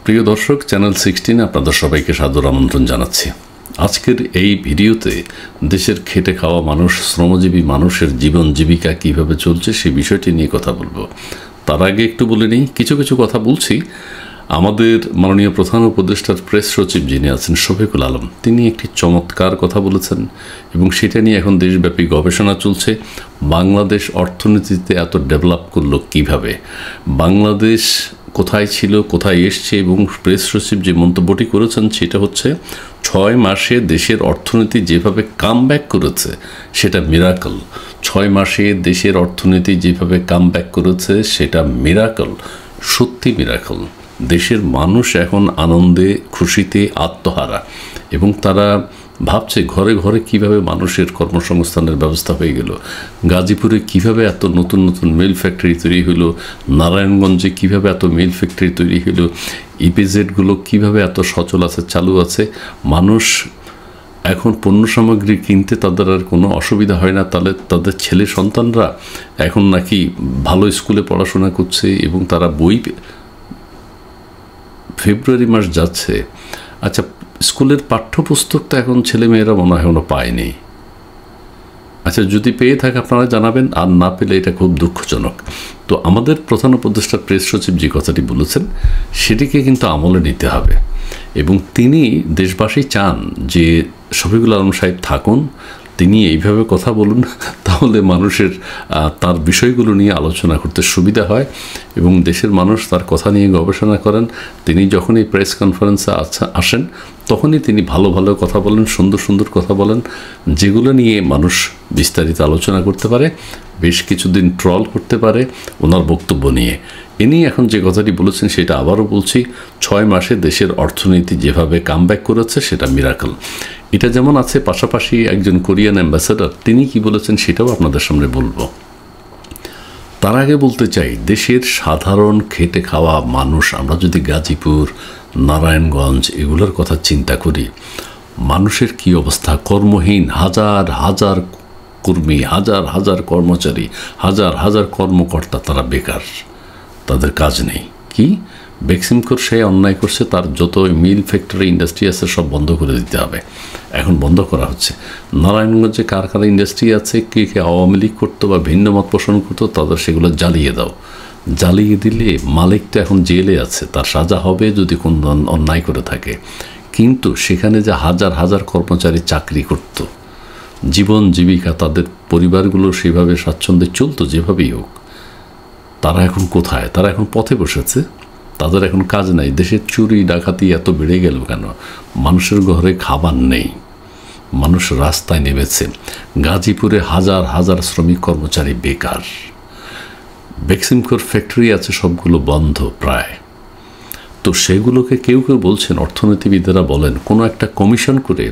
প্রিয় দর্শক, চ্যানেল 16 আপনাদের সবাইকে সাদর আমন্ত্রণ জানাচ্ছি। আজকের এই ভিডিওতে দেশের খেটে খাওয়া মানুষ, শ্রমজীবী মানুষের জীবন জীবিকা কিভাবে চলছে সেই বিষয়টি নিয়ে কথা বলবো। তার আগে একটু বলে নিই, কিছু কথা বলছি। আমাদের মাননীয় প্রধান উপদেষ্টার প্রেস সচিব যিনি আছেন শফিকুল আলম, তিনি একটি চমৎকার কথা বলেছেন এবং সেটা নিয়ে এখন দেশব্যাপী গবেষণা চলছে। বাংলাদেশ অর্থনীতিতে এত ডেভেলপ করলো কিভাবে, বাংলাদেশ কোথায় ছিল, কোথায় এসছে, এবং প্রেস সচিব যে মন্তব্যটি করেছেন সেটা হচ্ছে 6 মাসে দেশের অর্থনীতি যেভাবে কামব্যাক করেছে সেটা মিরাকল। 6 মাসে দেশের অর্থনীতি যেভাবে কামব্যাক করেছে সেটা মিরাকল, সত্যি মিরাকল। দেশের মানুষ এখন আনন্দে খুশিতে আত্মহারা এবং তারা ভাবছে ঘরে ঘরে কিভাবে মানুষের কর্মসংস্থানের ব্যবস্থা হয়ে গেল। গাজীপুরে কিভাবে এত নতুন নতুন মিল ফ্যাক্টরি তৈরি হলো, নারায়ণগঞ্জে কিভাবে এত মিল ফ্যাক্টরি তৈরি হলো, ইপিজেডগুলো কিভাবে এত সচল আছে, চালু আছে। মানুষ এখন পণ্য সামগ্রী কিনতে তাদের আর কোনো অসুবিধা হয় না। তাহলে তাদের ছেলে সন্তানরা এখন নাকি ভালো স্কুলে পড়াশোনা করছে এবং তারা বই, ফেব্রুয়ারি মাস যাচ্ছে, আচ্ছা স্কুলের পাঠ্যপুস্তক তো এখন ছেলেমেয়েরা মনে হয় এখনও পায়নি। আচ্ছা যদি পেয়ে থাকে আপনারা জানাবেন, আর না পেলে এটা খুব দুঃখজনক। তো আমাদের প্রধান উপদেষ্টা প্রেস সচিব যে কথাটি বলেছেন সেটিকে কিন্তু আমলে নিতে হবে এবং তিনি দেশবাসী চান যে শফিকুল আলম সাহেব থাকুন, তিনি এইভাবে কথা বলুন, তাহলে মানুষের তার বিষয়গুলো নিয়ে আলোচনা করতে সুবিধা হয় এবং দেশের মানুষ তার কথা নিয়ে গবেষণা করেন। তিনি যখন এই প্রেস কনফারেন্সে আসেন তখনই তিনি ভালো ভালো কথা বলেন, সুন্দর সুন্দর কথা বলেন, যেগুলো নিয়ে মানুষ বিস্তারিত আলোচনা করতে পারে, বেশ কিছুদিন ট্রল করতে পারে ওনার বক্তব্য নিয়ে। ইনি এখন যে কথাটি বলেছেন সেটা আবারও বলছি, 6 মাসে দেশের অর্থনীতি যেভাবে কামব্যাক করেছে সেটা মিরাকল। এটা যেমন আছে, পাশাপাশি একজন কোরিয়ান অ্যাম্বাসেডর তিনি কি বলেছেন সেটাও আপনাদের সামনে বলবো। তার আগে বলতে চাই, দেশের সাধারণ খেটে খাওয়া মানুষ, আমরা যদি গাজীপুর, নারায়ণগঞ্জ এগুলোর কথা চিন্তা করি, মানুষের কি অবস্থা। কর্মহীন হাজার হাজার কর্মী, হাজার হাজার কর্মচারী, হাজার হাজার কর্মকর্তা, তারা বেকার, তাদের কাজ নেই। কি বেক্সিমকোর সে অন্যায় করছে, তার যত মিল ফ্যাক্টরি ইন্ডাস্ট্রি আছে সব বন্ধ করে দিতে হবে, এখন বন্ধ করা হচ্ছে। নারায়ণগঞ্জে কার কার ইন্ডাস্ট্রি আছে, কে কে আওয়ামী লীগ করতো বা ভিন্ন মত পোষণ করতো, তাদের সেগুলো জ্বালিয়ে দাও। জ্বালিয়ে দিলে মালিক তো এখন জেলে আছে, তার সাজা হবে যদি কোন অন্যায় করে থাকে। কিন্তু সেখানে যে হাজার হাজার কর্মচারী চাকরি করত, জীবন জীবিকা তাদের পরিবারগুলো সেভাবে স্বাচ্ছন্দ্যে চলতো যেভাবেই হোক, তারা এখন কোথায়? তারা এখন পথে বসেছে, তাদের এখন কাজ নাই। দেশের চুরি ডাকাতি এত বেড়ে গেল কেন? মানুষের ঘরে খাবার নেই, মানুষ রাস্তায় নেমেছে। গাজীপুরে হাজার হাজার শ্রমিক কর্মচারী বেকার। বেক্সিমকোর ফ্যাক্টরি আছে সবগুলো বন্ধ প্রায়। তো সেগুলোকে কেউ কেউ বলছেন, অর্থনীতিবিদেরা বলেন, কোনো একটা কমিশন করে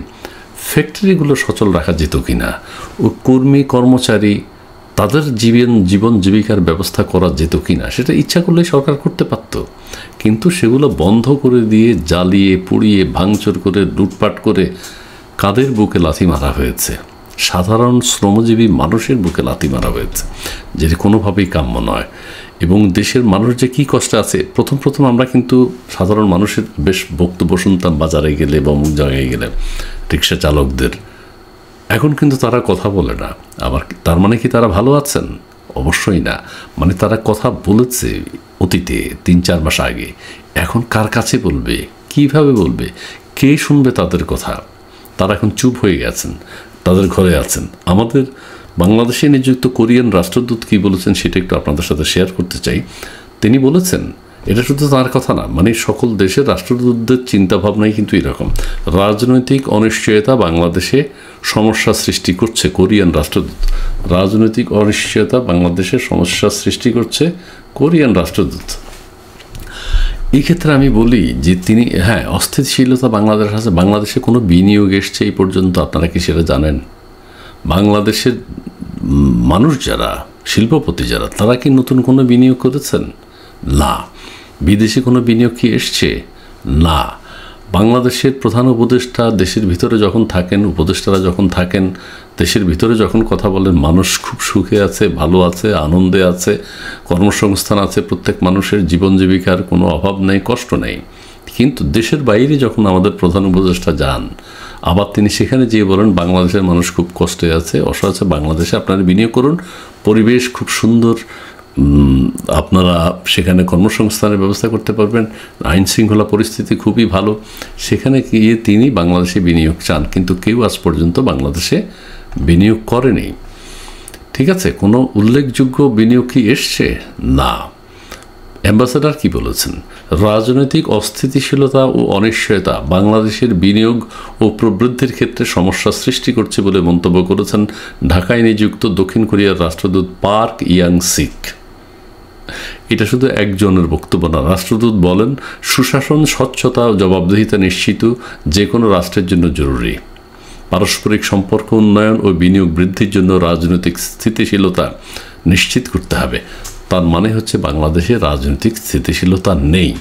ফ্যাক্টরিগুলো সচল রাখা যেত কিনা, ও কর্মী কর্মচারী তাদের জীবন জীবিকার ব্যবস্থা করা যেত কিনা, সেটা ইচ্ছা করলে সরকার করতে পারত। কিন্তু সেগুলো বন্ধ করে দিয়ে জ্বালিয়ে পুড়িয়ে ভাঙচুর করে লুটপাট করে কাদের বুকে লাথি মারা হয়েছে? সাধারণ শ্রমজীবী মানুষের বুকে লাথি মারা হয়েছে, যেটি কোনোভাবেই কাম্য নয়। এবং দেশের মানুষ যে কী কষ্টে আছে, প্রথম আমরা কিন্তু সাধারণ মানুষের বেশ বক্তব্য শুনতাম বাজারে গেলে বা অমুক জায়গায় গেলে, রিক্সা চালকদের। এখন কিন্তু তারা কথা বলে না। আবার তার মানে কি তারা ভালো আছেন? অবশ্যই না। মানে তারা কথা বলেছে অতীতে 3-4 মাস আগে, এখন কার কাছে বলবে, কিভাবে বলবে, কে শুনবে তাদের কথা? তারা এখন চুপ হয়ে গেছেন, তাদের ঘরে আছেন। আমাদের বাংলাদেশে নিযুক্ত কোরিয়ান রাষ্ট্রদূত কী বলেছেন সেটা একটু আপনাদের সাথে শেয়ার করতে চাই। তিনি বলেছেন, এটা শুধু তার কথা না, মানে সকল দেশের রাষ্ট্রদূতদের চিন্তাভাবনাই কিন্তু এরকম। রাজনৈতিক অনিশ্চয়তা বাংলাদেশে সমস্যা সৃষ্টি করছে কোরিয়ান রাষ্ট্রদূত। রাজনৈতিক অনিশ্চয়তা বাংলাদেশে সমস্যা সৃষ্টি করছে কোরিয়ান রাষ্ট্রদূত। এই ক্ষেত্রে আমি বলি যে তিনি, হ্যাঁ, অস্থিতিশীলতা বাংলাদেশ আছে। বাংলাদেশে কোনো বিনিয়োগ এসছে এই পর্যন্ত, আপনারা কি সেটা জানেন? বাংলাদেশের মানুষ যারা, শিল্পপতি যারা, তারা কি নতুন কোনো বিনিয়োগ করেছেন? না। বিদেশি কোনো বিনিয়োগ কি এসছে? না। বাংলাদেশের প্রধান উপদেষ্টা দেশের ভিতরে যখন থাকেন, উপদেষ্টারা যখন থাকেন, দেশের ভিতরে যখন কথা বলেন, মানুষ খুব সুখে আছে, ভালো আছে, আনন্দে আছে, কর্মসংস্থান আছে, প্রত্যেক মানুষের জীবন জীবিকার কোনো অভাব নেই, কষ্ট নেই। কিন্তু দেশের বাইরে যখন আমাদের প্রধান উপদেষ্টা যান, আবার তিনি সেখানে যেয়ে বলেন বাংলাদেশের মানুষ খুব কষ্টে আছে, অসহায়, বাংলাদেশে আপনারা বিনিয়োগ করুন, পরিবেশ খুব সুন্দর, আপনারা সেখানে কর্মসংস্থানের ব্যবস্থা করতে পারবেন, আইন শৃঙ্খলা পরিস্থিতি খুবই ভালো। সেখানে গিয়ে তিনি বাংলাদেশে বিনিয়োগ চান, কিন্তু কেউ আজ পর্যন্ত বাংলাদেশে বিনিয়োগ করেনি। ঠিক আছে, কোনো উল্লেখযোগ্য বিনিয়োগ কি এসছে? না। অ্যাম্বাসেডর কি বলেছেন? রাজনৈতিক অস্থিতিশীলতা ও অনিশ্চয়তা বাংলাদেশের বিনিয়োগ ও প্রবৃদ্ধির ক্ষেত্রে সমস্যা সৃষ্টি করছে বলে মন্তব্য করেছেন ঢাকায় নিযুক্ত দক্ষিণ কোরিয়ার রাষ্ট্রদূত পার্ক ইয়াং সিক। এটা শুধু একজনের বক্তব্য না, রাষ্ট্রদূত বলেন সুশাসন, স্বচ্ছতা ও জবাবদিহিতা নিশ্চিত যে কোনো রাষ্ট্রের জন্য জরুরি। পারস্পরিক সম্পর্ক উন্নয়ন ও বিনিয়োগ বৃদ্ধির জন্য রাজনৈতিক স্থিতিশীলতা নিশ্চিত করতে হবে। তার মানে হচ্ছে বাংলাদেশে রাজনৈতিক স্থিতিশীলতা নেই।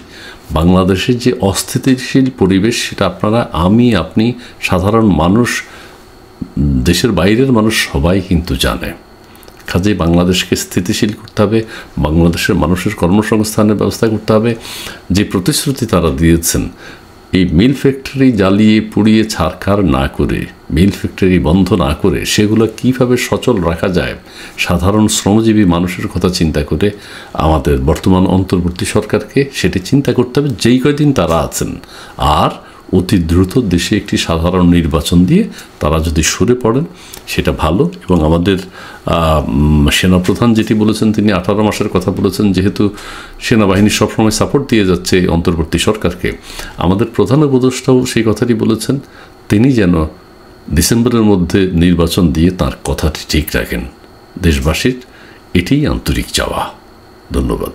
বাংলাদেশের যে অস্থিতিশীল পরিবেশ সেটা আপনারা, আমি, আপনি, সাধারণ মানুষ, দেশের বাইরের মানুষ সবাই কিন্তু জানে। কাজেই বাংলাদেশকে স্থিতিশীল করতে হবে, বাংলাদেশের মানুষের কর্মসংস্থানের ব্যবস্থা করতে হবে। যে প্রতিশ্রুতি তারা দিয়েছেন, এই মিল ফ্যাক্টরি জ্বালিয়ে পুড়িয়ে ছারখার না করে, মিল ফ্যাক্টরি বন্ধ না করে সেগুলো কীভাবে সচল রাখা যায়, সাধারণ শ্রমজীবী মানুষের কথা চিন্তা করে আমাদের বর্তমান অন্তর্বর্তী সরকারকে সেটি চিন্তা করতে হবে যেই কয়দিন তারা আছেন। আর অতি দ্রুত দেশে একটি সাধারণ নির্বাচন দিয়ে তারা যদি সরে পড়েন সেটা ভালো। এবং আমাদের সেনাপ্রধান যেটি বলেছেন, তিনি 18 মাসের কথা বলেছেন, যেহেতু সেনাবাহিনী সবসময় সাপোর্ট দিয়ে যাচ্ছে অন্তর্বর্তী সরকারকে। আমাদের প্রধান উপদেষ্টাও সেই কথাটি বলেছেন, তিনি যেন ডিসেম্বরের মধ্যে নির্বাচন দিয়ে তার কথাটি ঠিক রাখেন। দেশবাসীর এটিই আন্তরিক চাওয়া। ধন্যবাদ।